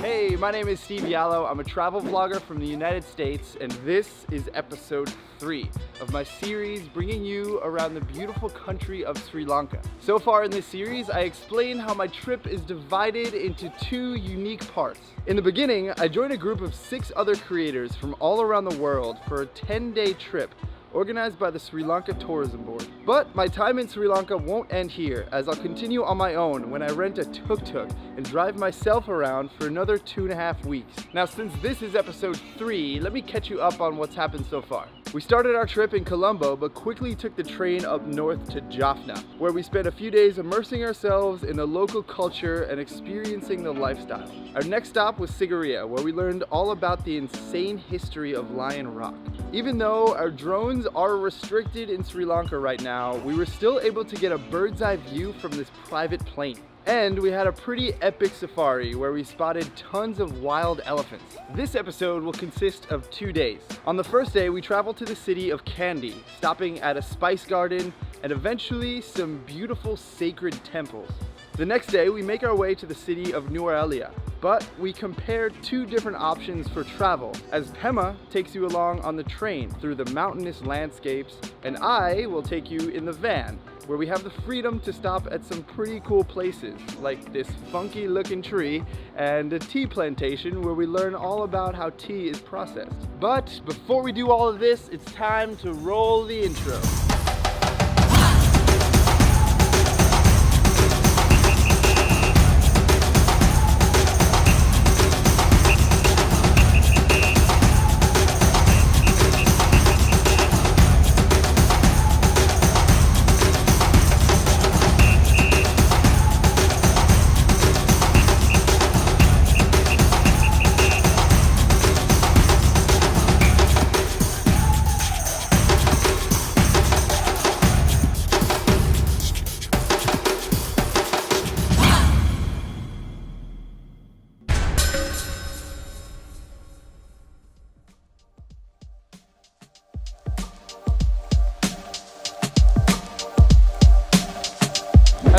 Hey, my name is Steve Yallo. I'm a travel vlogger from the United States, and this is episode 3 of my series bringing you around the beautiful country of Sri Lanka. So far in this series, I explain how my trip is divided into 2 unique parts. In the beginning, I joined a group of 6 other creators from all around the world for a 10-day trip organized by the Sri Lanka Tourism Board. But my time in Sri Lanka won't end here, as I'll continue on my own when I rent a tuk-tuk and drive myself around for another 2.5 weeks. Now, since this is episode 3, let me catch you up on what's happened so far. We started our trip in Colombo, but quickly took the train up north to Jaffna, where we spent a few days immersing ourselves in the local culture and experiencing the lifestyle. Our next stop was Sigiriya, where we learned all about the insane history of Lion Rock. Even though our drones are restricted in Sri Lanka right now, we were still able to get a bird's eye view from this private plane. And we had a pretty epic safari where we spotted tons of wild elephants. This episode will consist of 2 days. On the first day, we traveled to the city of Kandy, stopping at a spice garden and eventually some beautiful sacred temples. The next day, we make our way to the city of Nuwara Eliya, but we compared 2 different options for travel, as Pema takes you along on the train through the mountainous landscapes, and I will take you in the van, where we have the freedom to stop at some pretty cool places, like this funky looking tree and a tea plantation where we learn all about how tea is processed. But before we do all of this, it's time to roll the intro.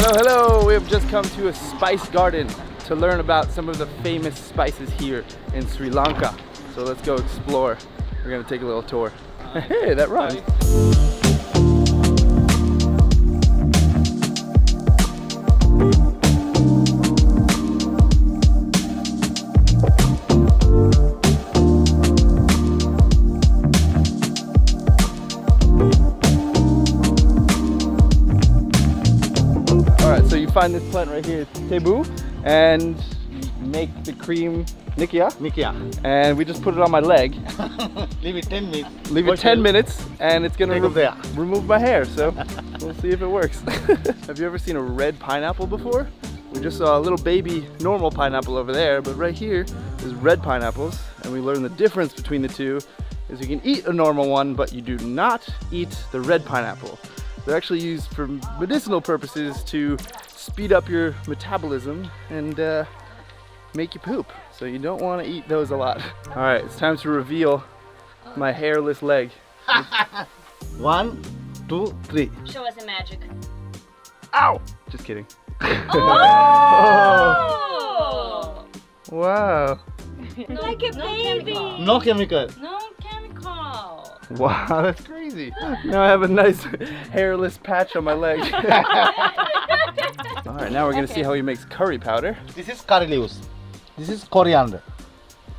Hello, we have just come to a spice garden to learn about some of the famous spices here in Sri Lanka. So let's go explore. We're gonna take a little tour. Hey, that rhymes. So you find this plant right here, tebu, and make the cream nikia. And we just put it on my leg. Leave it 10 minutes. Leave it 10 minutes, and it's gonna remove my hair. So we'll see if it works. Have you ever seen a red pineapple before? We just saw a little baby normal pineapple over there, but right here is red pineapples, and we learned the difference between the two is you can eat a normal one, but you do not eat the red pineapple. They're actually used for medicinal purposes to speed up your metabolism and make you poop. So you don't want to eat those a lot. All right, it's time to reveal my hairless leg. 1, 2, 3. Show us the magic. Ow! Just kidding. Oh! Wow. Like a baby. No chemical. No chemical. Wow, that's crazy. Now I have a nice hairless patch on my leg. All right, now we're gonna see how he makes curry powder. This is curry leaves. This is coriander,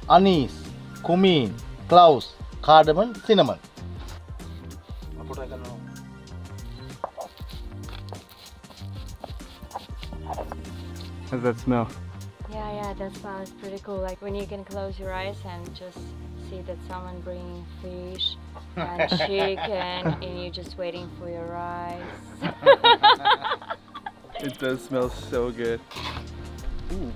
anise, cumin, cloves, cardamom, cinnamon. How does that smell? Yeah, that smells pretty cool. Like when you can close your eyes and just see that someone bringing fish and chicken and you're just waiting for your rice. It does smell so good. Ooh.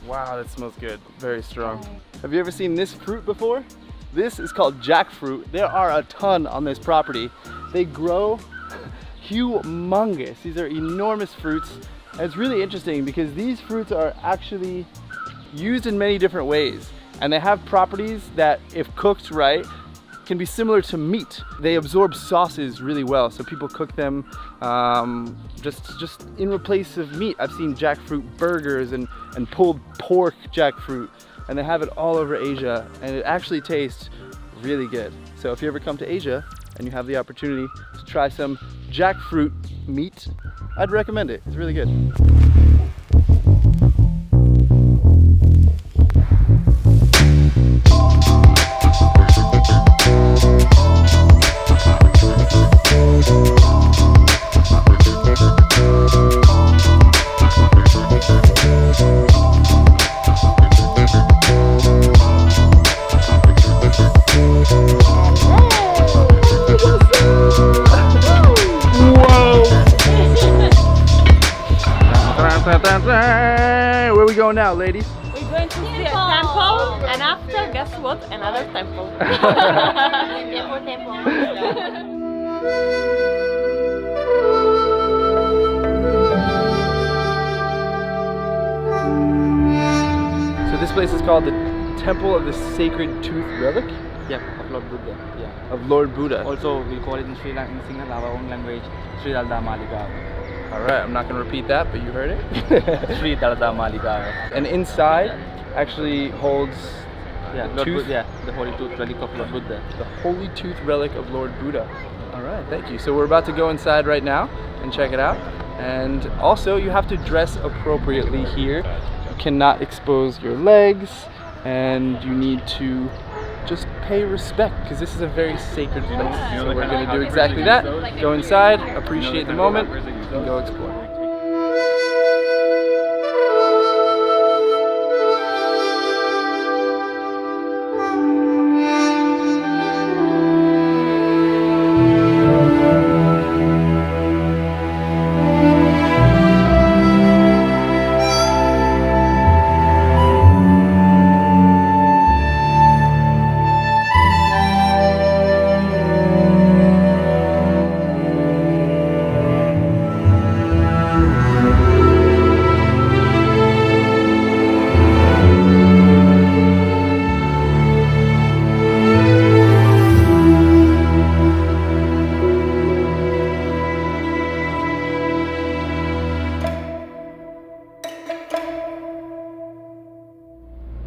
Wow, that smells good. Very strong. Have you ever seen this fruit before? This is called jackfruit. There are a ton on this property. They grow humongous. These are enormous fruits. And it's really interesting because these fruits are actually used in many different ways. And they have properties that, if cooked right, can be similar to meat. They absorb sauces really well, so people cook them just in place of meat. I've seen jackfruit burgers and pulled pork jackfruit, and they have it all over Asia, and it actually tastes really good. So if you ever come to Asia and you have the opportunity to try some jackfruit meat, I'd recommend it. It's really good. Where are we going now, ladies? We're going to see a temple, and after, guess what? Another temple. So this place is called the Temple of the Sacred Tooth Relic Yeah, of Lord Buddha. Yeah. of Lord Buddha. Also, we call it in Sri Lanka, in Sinhala, our own language, Sri Dalda Malika. All right, I'm not going to repeat that, but you heard it. Sri Dalda Malika. And inside actually holds Yeah, Lord Tooth? Buddha. Yeah, the holy tooth relic of Lord Buddha. the Holy Tooth Relic of Lord Buddha. All right, thank you. So we're about to go inside right now and check it out. And also, you have to dress appropriately here. You cannot expose your legs, and you need to just pay respect, because this is a very sacred place. So we're going to do exactly that. Go inside, appreciate the moment, and go explore.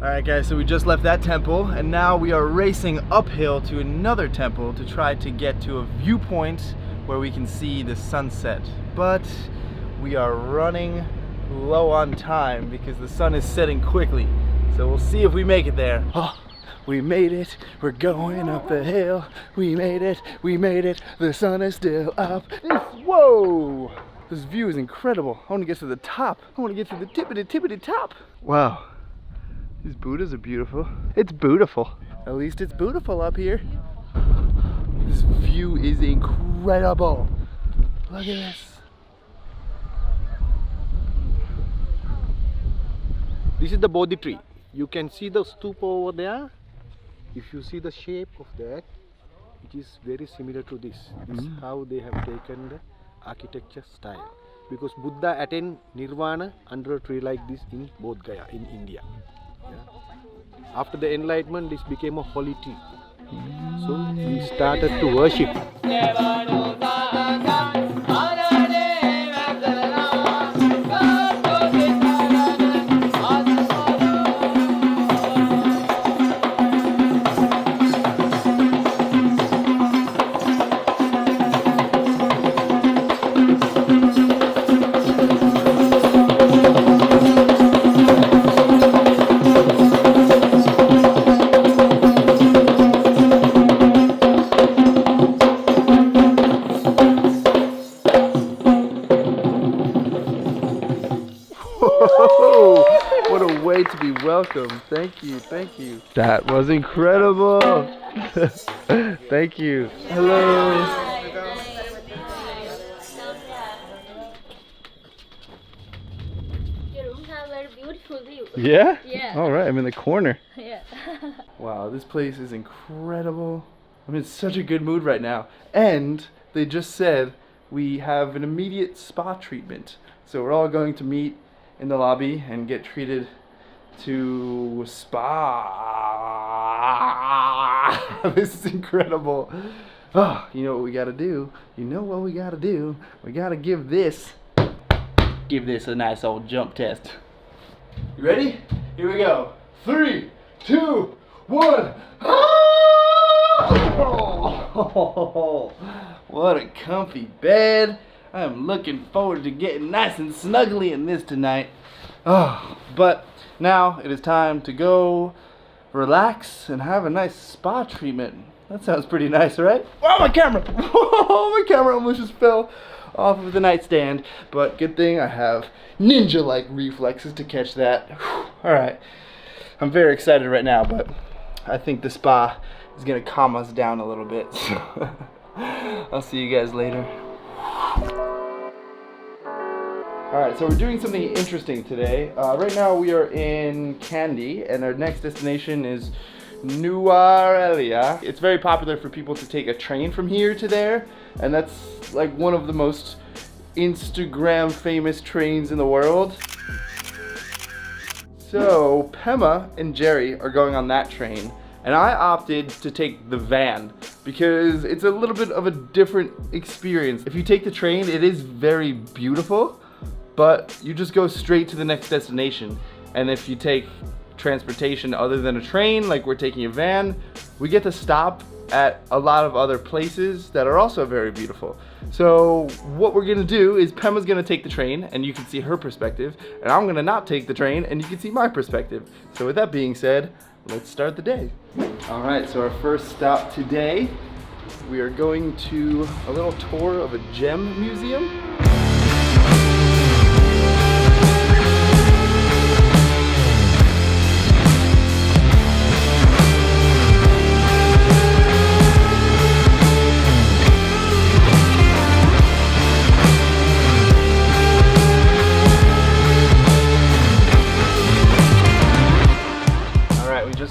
Alright guys, so we just left that temple and now we are racing uphill to another temple to try to get to a viewpoint where we can see the sunset. But we are running low on time because the sun is setting quickly. So we'll see if we make it there. Oh, we made it, we're going up the hill. We made it, the sun is still up. Whoa! This view is incredible. I want to get to the top. I want to get to the tippity top. Wow. These Buddhas are beautiful. It's beautiful. At least it's beautiful up here. This view is incredible. Look at this. This is the Bodhi tree. You can see the stupa over there. If you see the shape of that, it is very similar to this. This is how they have taken the architecture style. Because Buddha attained nirvana under a tree like this in Bodh Gaya in India. Yeah. After the enlightenment, this became a holy tree. So we started to worship. What a way to be welcomed. Thank you, thank you. That was incredible. Thank you. Hello. Your rooms have very beautiful view. Yeah? Yeah. All right, I'm in the corner. Yeah. Wow, this place is incredible. I'm in such a good mood right now. And they just said we have an immediate spa treatment. So we're all going to meet in the lobby and get treated to spa. This is incredible. Oh, you know what we gotta do? You know what we gotta do? We gotta give this a nice old jump test. You ready? Here we go. 3, 2, 1. Oh, what a comfy bed. I am looking forward to getting nice and snuggly in this tonight. Oh, but now it is time to go relax and have a nice spa treatment. That sounds pretty nice, right? Oh, my camera! Oh, my camera almost just fell off of the nightstand. But good thing I have ninja-like reflexes to catch that. Alright, I'm very excited right now, but I think the spa is gonna calm us down a little bit. So I'll see you guys later. Alright, so we're doing something interesting today. Right now we are in Kandy, and our next destination is Nuwara Eliya. It's very popular for people to take a train from here to there, and that's like one of the most Instagram famous trains in the world. So Pema and Jerry are going on that train, and I opted to take the van because it's a little bit of a different experience. If you take the train, it is very beautiful, but you just go straight to the next destination. And if you take transportation other than a train, like we're taking a van, we get to stop at a lot of other places that are also very beautiful. So what we're gonna do is Pema's gonna take the train and you can see her perspective, and I'm gonna not take the train and you can see my perspective. So with that being said, let's start the day. All right, so our first stop today, we are going to a little tour of a gem museum.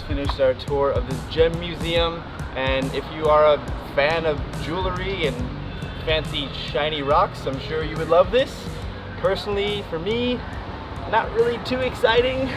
Finished our tour of this gem museum, and if you are a fan of jewelry and fancy shiny rocks, I'm sure you would love this. Personally, for me, not really too exciting.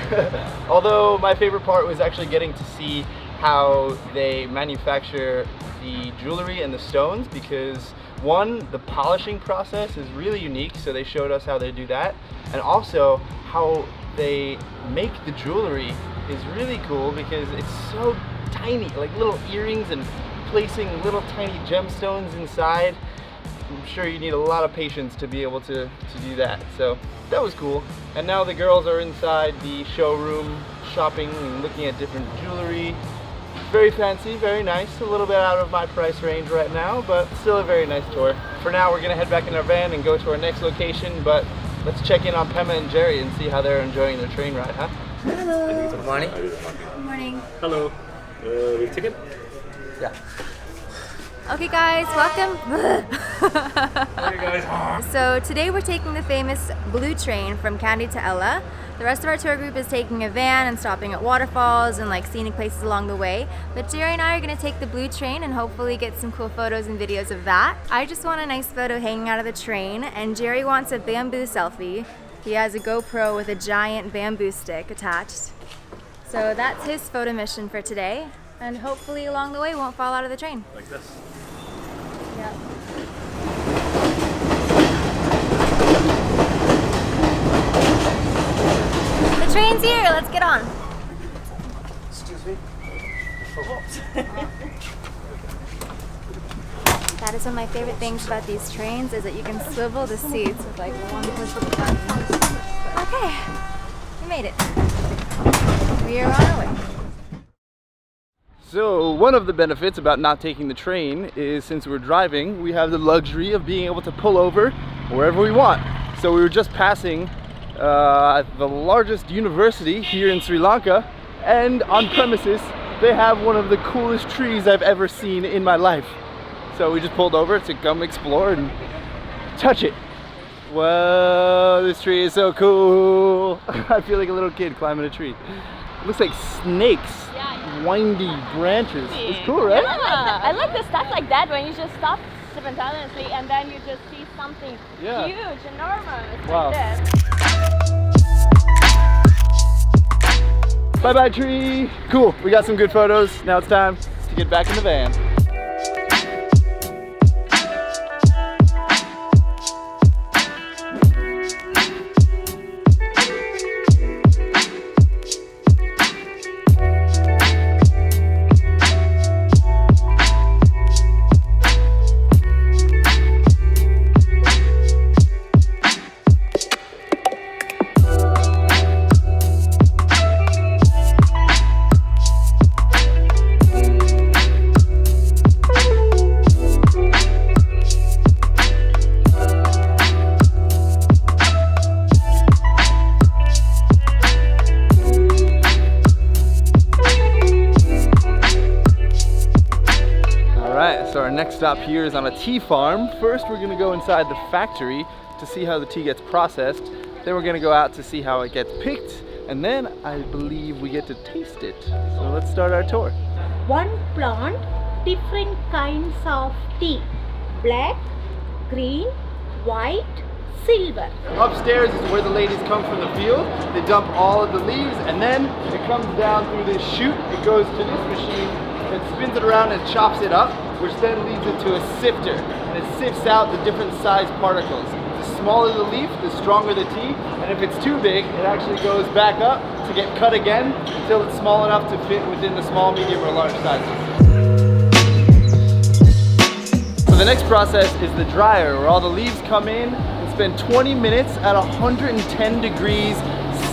Although my favorite part was actually getting to see how they manufacture the jewelry and the stones, because one, the polishing process is really unique, so they showed us how they do that, and also how they make the jewelry is really cool because it's so tiny, like little earrings and placing little tiny gemstones inside. I'm sure you need a lot of patience to be able to do that, so that was cool. And now the girls are inside the showroom shopping and looking at different jewelry. Very fancy, very nice, a little bit out of my price range right now, but still a very nice tour. For now, we're gonna head back in our van and go to our next location, but let's check in on Pema and Jerry and see how they're enjoying their train ride, huh? Hello. Good morning. Good morning. Hello. With ticket? Yeah. Okay guys, welcome. Hey guys. So today we're taking the famous blue train from Kandy to Ella. The rest of our tour group is taking a van and stopping at waterfalls and like scenic places along the way. But Jerry and I are going to take the blue train and hopefully get some cool photos and videos of that. I just want a nice photo hanging out of the train, and Jerry wants a bamboo selfie. He has a GoPro with a giant bamboo stick attached. So that's his photo mission for today, and hopefully along the way won't fall out of the train. Like this. Yep. The train's here, let's get on. Excuse me. That is one of my favorite things about these trains, is that you can swivel the seats with like one push of a button. Okay, we made it. We are on our way. So one of the benefits about not taking the train is, since we're driving, we have the luxury of being able to pull over wherever we want. So we were just passing the largest university here in Sri Lanka, and on premises they have one of the coolest trees I've ever seen in my life. So we just pulled over to come explore and touch it. Whoa, this tree is so cool. I feel like a little kid climbing a tree. It looks like snakes, windy branches. It's cool, right? Yeah, I like the stuff like that when you just stop spontaneously and then you just see something huge, enormous, wow. like that. Bye bye tree. Cool, we got some good photos. Now it's time to to get back in the van. So our next stop here is on a tea farm. First we're gonna go inside the factory to see how the tea gets processed. Then we're gonna go out to see how it gets picked. And then I believe we get to taste it. So let's start our tour. One plant, different kinds of tea. Black, green, white, silver. Upstairs is where the ladies come from the field. They dump all of the leaves and then it comes down through this chute. It goes to this machine that spins it around and chops it up, which then leads it to a sifter. And it sifts out the different size particles. The smaller the leaf, the stronger the tea. And if it's too big, it actually goes back up to get cut again until it's small enough to fit within the small, medium, or large sizes. So the next process is the dryer, where all the leaves come in and spend 20 minutes at 110 degrees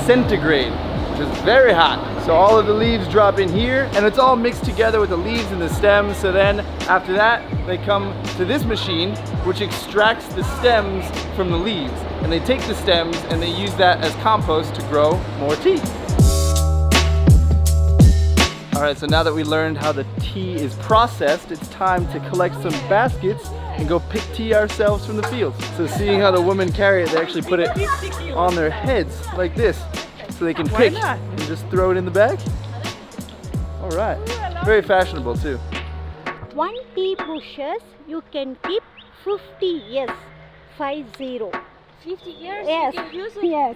centigrade, which is very hot. So all of the leaves drop in here and it's all mixed together with the leaves and the stems. So then after that, they come to this machine, which extracts the stems from the leaves. And they take the stems and they use that as compost to grow more tea. All right, so now that we learned how the tea is processed, it's time to collect some baskets and go pick tea ourselves from the fields. So seeing how the women carry it, they actually put it on their heads like this, so they can pick and just throw it in the bag. All right, very fashionable too. One tea bushes you can keep 50 years, 50. 50 years? Yes, You can use it? yes.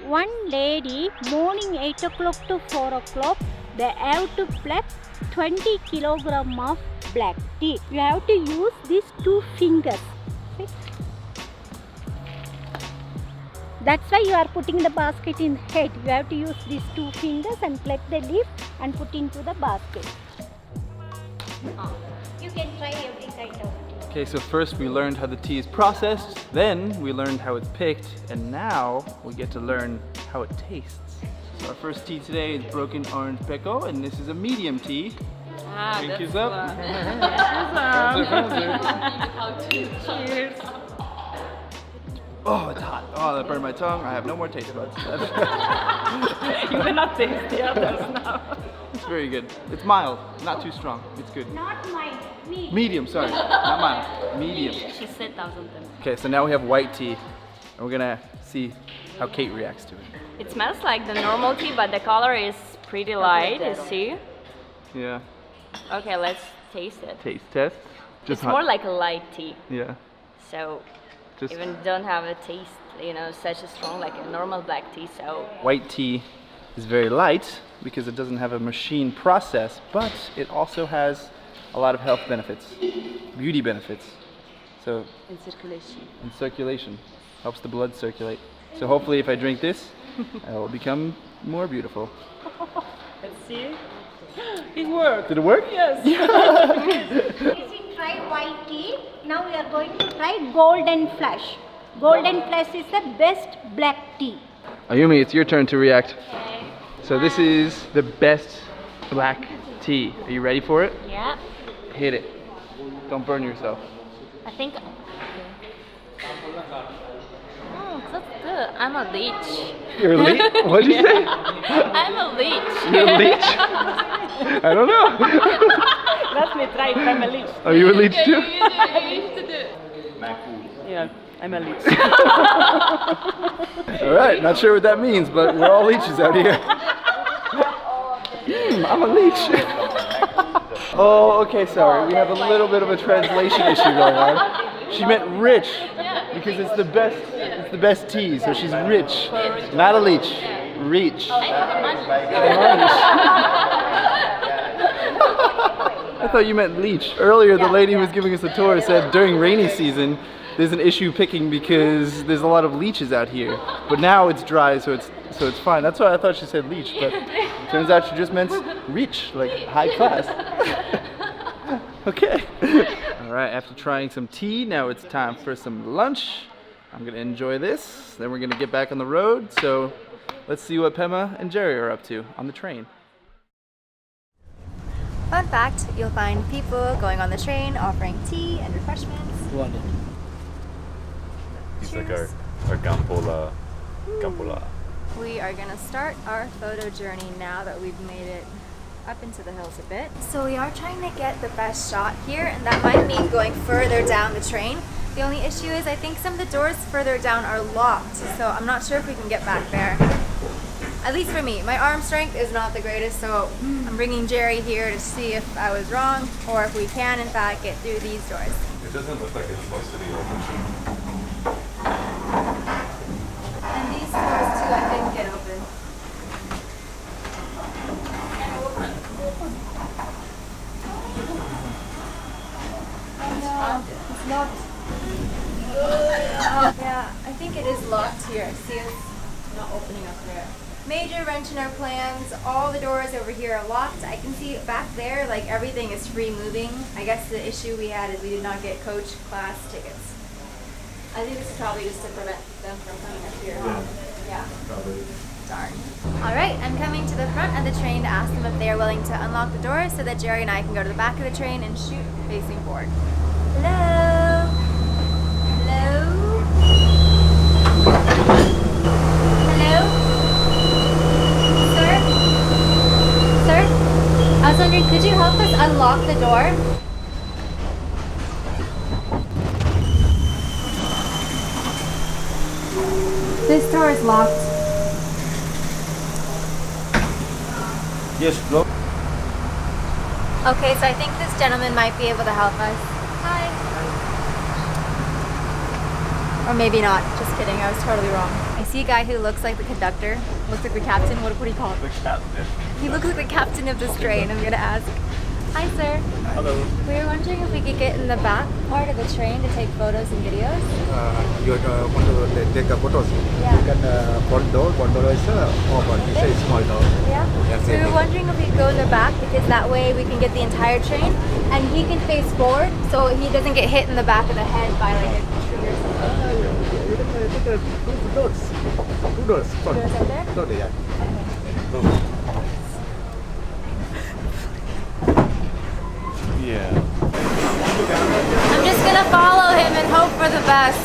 One lady, morning 8 o'clock to 4 o'clock, they have to pluck 20 kilogram of black tea. You have to use these 2 fingers. See? That's why you are putting the basket in head. You have to use these 2 fingers and pluck the leaf and put into the basket. You can try every kind of tea. Okay, so first we learned how the tea is processed, then we learned how it's picked, and now we get to learn how it tastes. So our first tea today is broken orange pekoe, and this is a medium tea. Drink is up. Cheers. Oh, it's hot. Oh, that burned my tongue. I have no more taste buds. You cannot taste the others now. It's very good. It's mild, not too strong. It's good. Not mine, me. Medium, sorry. Not mild. Medium. She said 1,000 times. Okay, so now we have white tea, and we're gonna see how Kate reacts to it. It smells like the normal tea, but the color is pretty light, you see? Yeah. Okay, let's taste it. Taste test. It's more like a light tea, Yeah. so Just even don't have a taste, you know, such a strong like a normal black tea. So white tea is very light because it doesn't have a machine process, but it also has a lot of health benefits, beauty benefits. So in circulation. in circulation, helps the blood circulate. So hopefully if I drink this, I will become more beautiful. Let's see. It worked. Did it work? Yes. We tried white tea. Now we are going to try golden flash. Golden flash is the best black tea. Ayumi, it's your turn to react. So this is the best black tea. Are you ready for it? Yeah. Hit it. Don't burn yourself. I think. Oh, that's good. I'm a leech. You're a leech? What did you say? I'm a leech. You're a leech? I don't know. Let me try it. I'm a leech. Are you a leech too? Yeah, I'm a leech. All right, not sure what that means, but we're all leeches out here. I'm a leech. Oh, okay, sorry. We have a little bit of a translation issue going on. She meant rich because it's the best tea, so she's rich. Not a leech. Reach. I thought you meant leech. Earlier, the Yeah, lady who yeah. was giving us a tour said during rainy season, there's an issue picking because there's a lot of leeches out here. But now it's dry, so it's fine. That's why I thought she said leech, but turns out she just meant reach, like high class. Okay. All right, after trying some tea, now it's time for some lunch. I'm gonna enjoy this, then we're gonna get back on the road. So let's see what Pema and Jerry are up to on the train. Fun fact, you'll find people going on the train offering tea and refreshments. It's like our Gampola. We are gonna start our photo journey now that we've made it up into the hills a bit. So we are trying to get the best shot here, and that might mean going further down the train. The only issue is I think some of the doors further down are locked, so I'm not sure if we can get back there. At least for me. My arm strength is not the greatest, so I'm bringing Jerry here to see if I was wrong or if we can in fact get through these doors. It doesn't look like it's supposed to be open. And these doors too, I didn't get open. No, it's locked. Oh, yeah, I think it is locked here. See, it's not opening up there. Major wrench in our plans. All the doors over here are locked. I can see back there, like everything is free moving. I guess the issue we had is we did not get coach class tickets. I think this is probably just to prevent them from coming up here. Yeah. Probably. Darn. All right, I'm coming to the front of the train to ask them if they are willing to unlock the doors so that Jerry and I can go to the back of the train and shoot facing forward. Hello? Hello? Hello? Sir? Sir? I was wondering, could you help us unlock the door? This door is locked. Yes, block. Okay, so I think this gentleman might be able to help us. Hi. Or maybe not. Just kidding. I was totally wrong. I see a guy who looks like the conductor. Looks like the captain. What do you call it? The captain. He looks like the captain of this train. I'm gonna ask. Hi, sir. Hello. We were wondering if we could get in the back part of the train to take photos and videos. You want to take a photos? Yeah. You can front door is open. It's a small door. Yeah. So we were wondering if we could go in the back because that way we can get the entire train and he can face forward so he doesn't get hit in the back of the head by like a tree or something. You can take two doors. Two doors. Front. Doors up there? Door, yeah. Yeah. I'm just gonna follow him and hope for the best.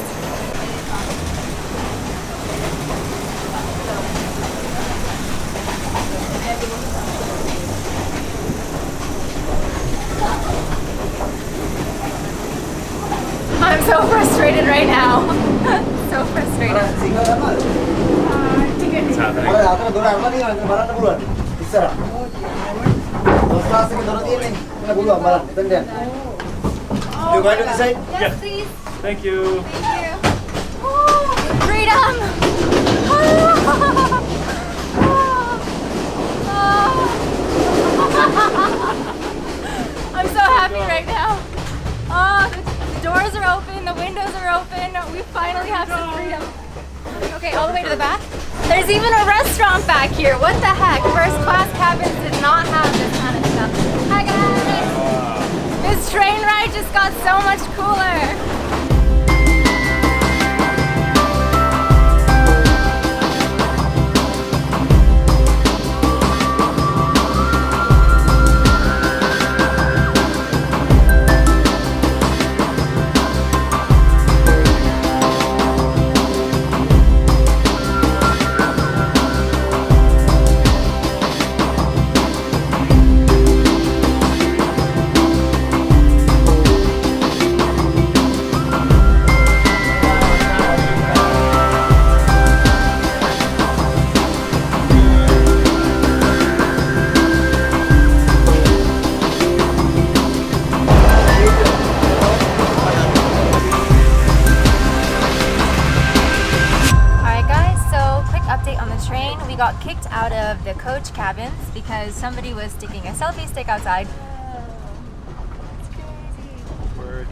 I'm so frustrated right now. So frustrated. What's happening? You going to the side? Yes, please. Thank you. Thank you. Oh, freedom! I'm so happy right now. Oh, the doors are open, the windows are open. We finally have some freedom. Okay, all the way to the back. There's even a restaurant back here. What the heck? First class cabins did not have this kind of stuff. Hi guys! This train ride just got so much cooler. We got kicked out of the coach cabins because somebody was sticking a selfie stick outside.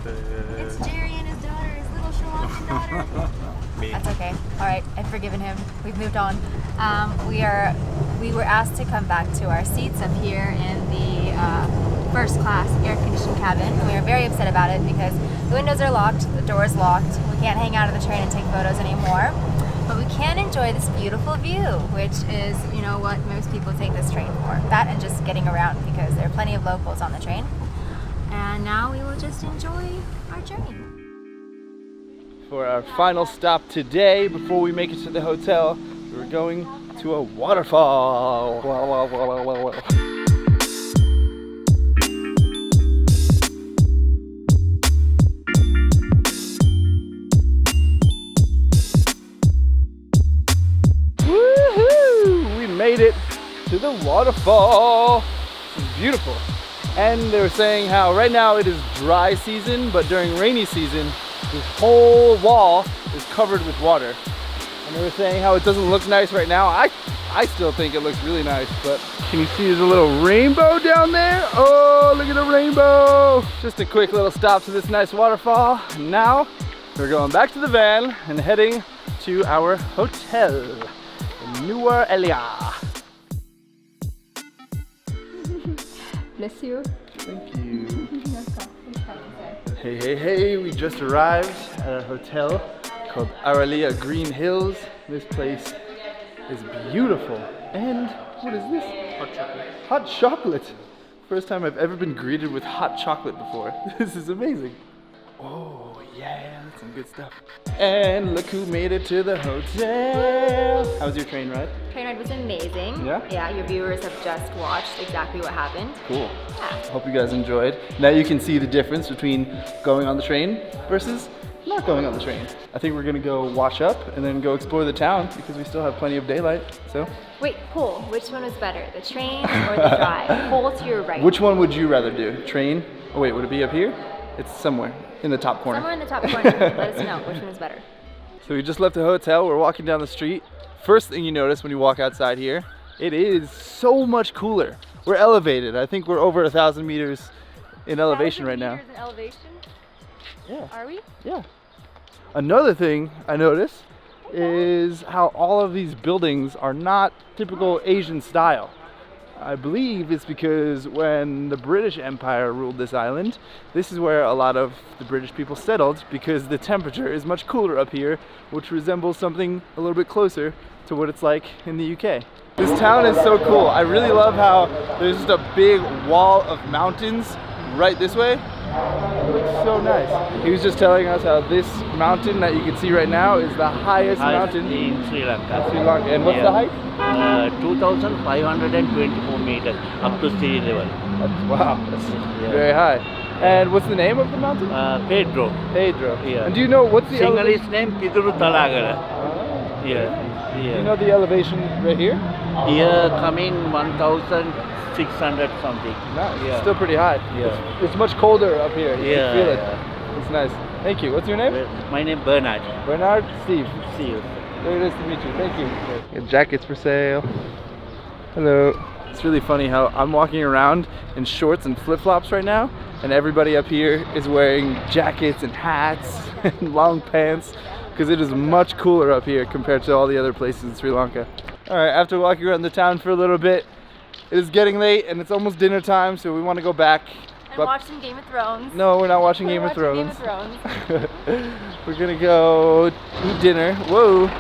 It's Jerry and his daughter, his little Sri Lankan daughter. That's okay. All right, I've forgiven him. We've moved on. We were asked to come back to our seats up here in the first class air-conditioned cabin. We are very upset about it because the windows are locked, the door is locked. We can't hang out of the train and take photos anymore. But we can enjoy this beautiful view, which is, you know, what most people take this train for. That and just getting around because there are plenty of locals on the train. And now we will just enjoy our journey. For our final stop today, before we make it to the hotel, we're going to a waterfall. Woohoo! We made it to the waterfall. It's beautiful. And they were saying how right now it is dry season, but during rainy season, this whole wall is covered with water. And they were saying how it doesn't look nice right now. I still think it looks really nice, but can you see there's a little rainbow down there? Oh, look at the rainbow. Just a quick little stop to this nice waterfall. Now we're going back to the van and heading to our hotel in Nuwara Eliya. Bless you. Thank you. Hey, hey, hey, we just arrived at a hotel called Aurelia Green Hills. This place is beautiful. And what is this? Hot chocolate. Hot chocolate. First time I've ever been greeted with hot chocolate before. This is amazing. Oh, yeah, that's some good stuff. And look who made it to the hotel. How was your train ride? Train ride was amazing. Yeah? Yeah, your viewers have just watched exactly what happened. Cool. Yeah. Hope you guys enjoyed. Now you can see the difference between going on the train versus not going on the train. I think we're gonna go wash up and then go explore the town because we still have plenty of daylight, so. Wait, poll, which one was better, the train or the drive? Poll to your right. Which one would you rather do? Train? Oh wait, would it be up here? It's somewhere in the top corner. Somewhere in the top corner. Let us know which one is better. So we just left the hotel, we're walking down the street. First thing you notice when you walk outside here, it is so much cooler. We're elevated. I think we're over 1,000 meters in elevation right now. 1,000 meters in elevation? Yeah. Are we? Yeah. Another thing I noticed is how all of these buildings are not typical Asian style. I believe it's because when the British Empire ruled this island, this is where a lot of the British people settled because the temperature is much cooler up here, which resembles something a little bit closer to what it's like in the UK. This town is so cool. I really love how there's just a big wall of mountains right this way. It looks so nice. He was just telling us how this mountain that you can see right now is the highest mountain in Sri Lanka. Sri Lanka. And what's the height? 2,524 meters up to sea level. Wow, that's very high. And what's the name of the mountain? Pedro. Pedro. Yeah. And do you know what's the Sinhalese name Piduru Talagala. Yeah. Do you know the elevation right here? Here coming 1,600 something. Nice. Yeah. Still pretty high. Yeah. It's much colder up here. You Yeah. can feel it. Yeah. It's nice. Thank you. What's your name? My name Bernard. Bernard. Steve. See you. Very nice to meet you. Thank you. Get jackets for sale. Hello. It's really funny how I'm walking around in shorts and flip-flops right now, and everybody up here is wearing jackets and hats and long pants because it is much cooler up here compared to all the other places in Sri Lanka. All right, after walking around the town for a little bit, it is getting late and it's almost dinner time, so we want to go back. And watch some Game of Thrones. No, we're not watching Game of Thrones. We're gonna go eat dinner. Whoa!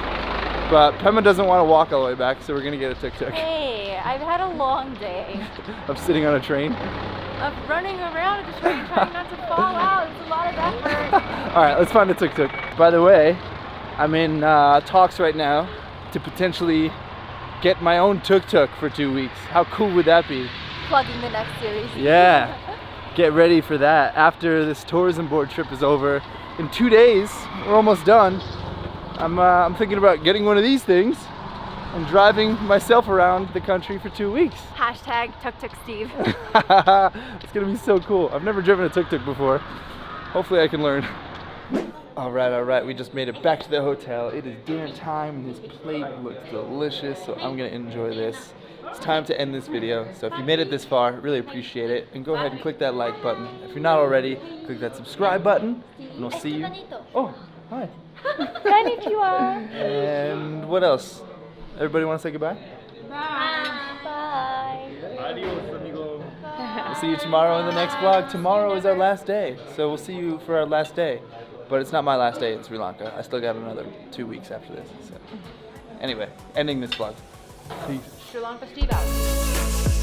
But Pema doesn't want to walk all the way back, so we're gonna get a tuk-tuk. Hey, I've had a long day Of sitting on a train. of running around at the train trying not to fall out. It's a lot of effort. All right, let's find a tuk-tuk. By the way, I'm in talks right now to potentially get my own tuk-tuk for 2 weeks. How cool would that be? Plugging the next series. Yeah, get ready for that. After this tourism board trip is over, in 2 days, we're almost done. I'm thinking about getting one of these things and driving myself around the country for 2 weeks. Hashtag tuk-tuk Steve. It's gonna be so cool. I've never driven a tuk-tuk before. Hopefully I can learn. All right, we just made it back to the hotel. It is dinner time and this plate looks delicious, so I'm gonna enjoy this. it's time to end this video. So if you made it this far, really appreciate it. And go ahead and click that like button. If you're not already, click that subscribe button. And we'll see you. Oh, hi. Konnichiwa. And what else? Everybody want to say goodbye? Bye. We'll see you tomorrow in the next vlog. Tomorrow is our last day. So we'll see you for our last day. But it's not my last day in Sri Lanka. I still got another 2 weeks after this. So. Anyway, ending this vlog. Peace. Sri Lanka Steve out.